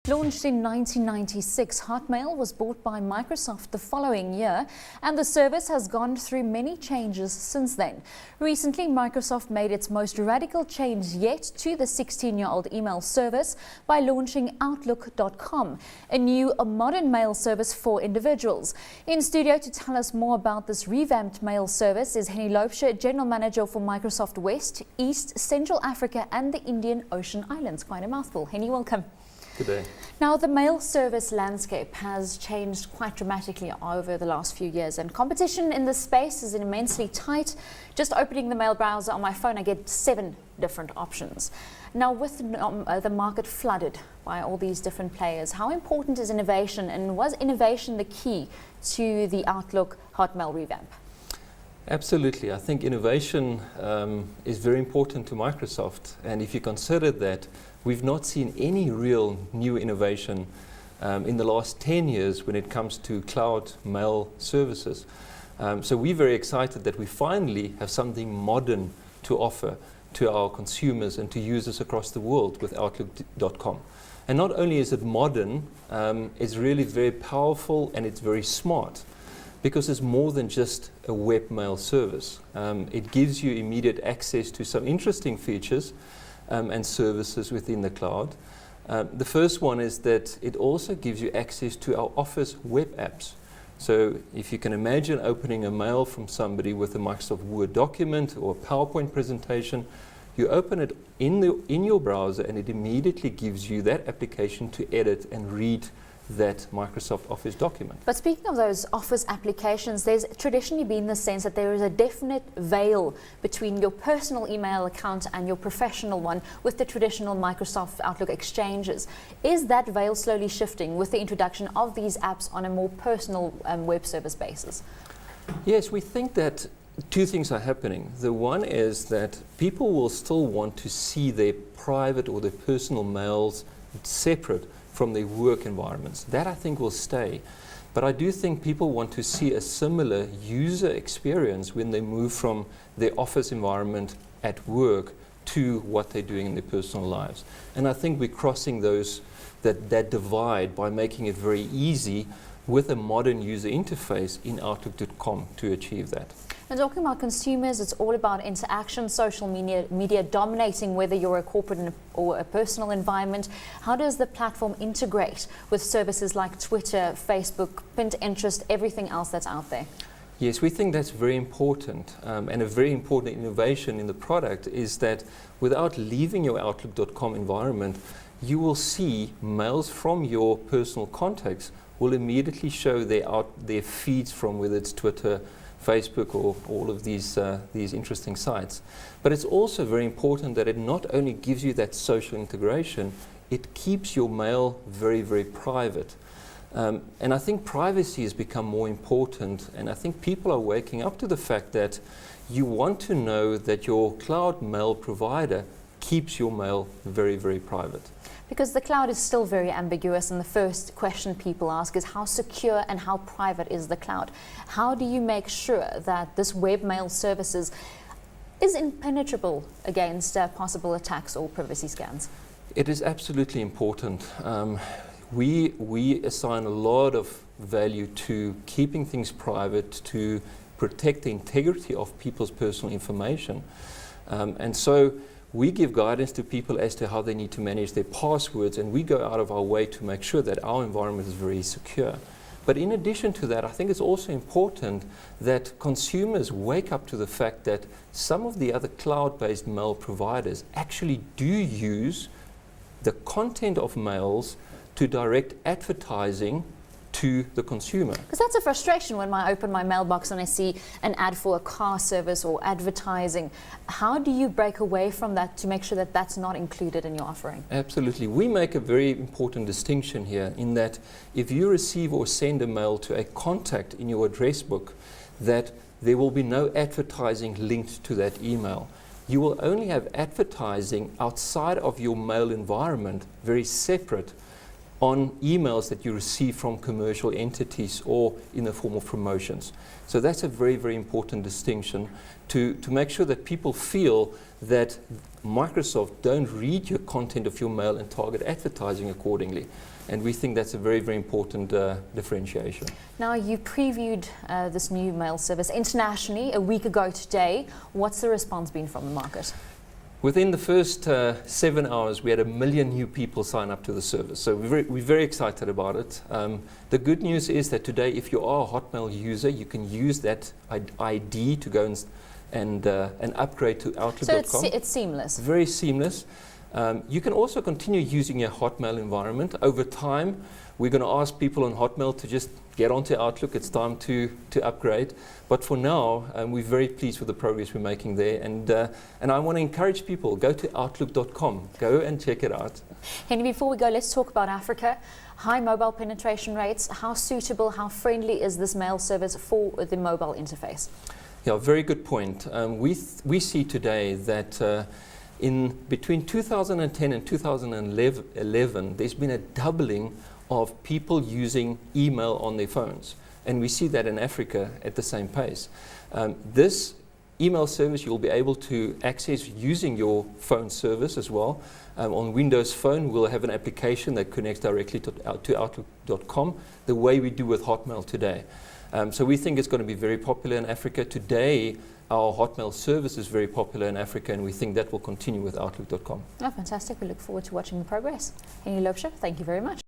Launched in 1996, Hotmail was bought by Microsoft the following year, and the service has gone through many changes since then. Recently, Microsoft made its most radical change yet to the 16-year-old email service by launching Outlook.com, a new modern mail service for individuals. In studio to tell us more about this revamped mail service is Henny Loubser, General Manager for Microsoft West, East, Central Africa and the Indian Ocean Islands. Quite a mouthful. Henny, welcome. Good day. Now, the mail service landscape has changed quite dramatically over the last few years, and competition in this space is immensely tight. Just opening the mail browser on my phone, I get 7 different options. Now, with the market flooded by all these different players, how important is innovation, and was innovation the key to the Outlook Hotmail revamp? Absolutely. I think innovation is very important to Microsoft, and if you consider that we've not seen any real new innovation in the last 10 years when it comes to cloud mail services. So we're very excited that we finally have something modern to offer to our consumers and to users across the world with Outlook.com. And not only is it modern, it's really very powerful and it's very smart, because it's more than just a webmail service. It gives you immediate access to some interesting features and services within the cloud. The first one is that it also gives you access to our Office web apps. So if you can imagine opening a mail from somebody with a Microsoft Word document or a PowerPoint presentation, you open it in your browser and it immediately gives you that application to edit and read that Microsoft Office document. But speaking of those Office applications, there's traditionally been the sense that there is a definite veil between your personal email account and your professional one with the traditional Microsoft Outlook exchanges. Is that veil slowly shifting with the introduction of these apps on a more personal web service basis? Yes, we think that 2 things are happening. The one is that people will still want to see their private or their personal mails separate from their work environments. That I think will stay. But I do think people want to see a similar user experience when they move from their office environment at work to what they're doing in their personal lives. And I think we're crossing that divide by making it very easy with a modern user interface in Outlook.com to achieve that. And talking about consumers, it's all about interaction, social media dominating whether you're a corporate or a personal environment. How does the platform integrate with services like Twitter, Facebook, Pinterest, everything else that's out there? Yes, we think that's very important, and a very important innovation in the product is that without leaving your Outlook.com environment, you will see mails from your personal contacts will immediately show their feeds from whether it's Twitter, Facebook or all of these interesting sites. But it's also very important that it not only gives you that social integration, it keeps your mail very, very private. And I think privacy has become more important, and I think people are waking up to the fact that you want to know that your cloud mail provider keeps your mail very, very private. Because the cloud is still very ambiguous, and the first question people ask is how secure and how private is the cloud? How do you make sure that this webmail services is impenetrable against possible attacks or privacy scans? It is absolutely important. We assign a lot of value to keeping things private, to protect the integrity of people's personal information. And so we give guidance to people as to how they need to manage their passwords, and we go out of our way to make sure that our environment is very secure. But in addition to that, I think it's also important that consumers wake up to the fact that some of the other cloud-based mail providers actually do use the content of mails to direct advertising to the consumer. Because that's a frustration when I open my mailbox and I see an ad for a car service or advertising. How do you break away from that to make sure that that's not included in your offering? Absolutely. We make a very important distinction here in that if you receive or send a mail to a contact in your address book, that there will be no advertising linked to that email. You will only have advertising outside of your mail environment, very separate, on emails that you receive from commercial entities or in the form of promotions. So that's a very, very important distinction to make sure that people feel that Microsoft don't read your content of your mail and target advertising accordingly. And we think that's a very, very important differentiation. Now, you previewed this new mail service internationally a week ago today. What's the response been from the market? Within the first 7 hours, we had 1 million new people sign up to the service. So we're very excited about it. The good news is that today, if you are a Hotmail user, you can use that ID to go and upgrade to Outlook.com. So it's seamless. Very seamless. You can also continue using your Hotmail environment. Over time, we're going to ask people on Hotmail to just get onto Outlook. It's time to upgrade. But for now, we're very pleased with the progress we're making there. And I want to encourage people, go to Outlook.com. Go and check it out. Henry, before we go, let's talk about Africa. High mobile penetration rates. How suitable, how friendly is this mail service for the mobile interface? Yeah, very good point. We see today that in between 2010 and 2011, there's been a doubling of people using email on their phones. And we see that in Africa at the same pace. This email service you'll be able to access using your phone service as well. On Windows Phone, we'll have an application that connects directly to Outlook.com, the way we do with Hotmail today. So we think it's going to be very popular in Africa. Today, our Hotmail service is very popular in Africa, and we think that will continue with Outlook.com. Oh, fantastic. We look forward to watching the progress. Henry Loubser, thank you very much.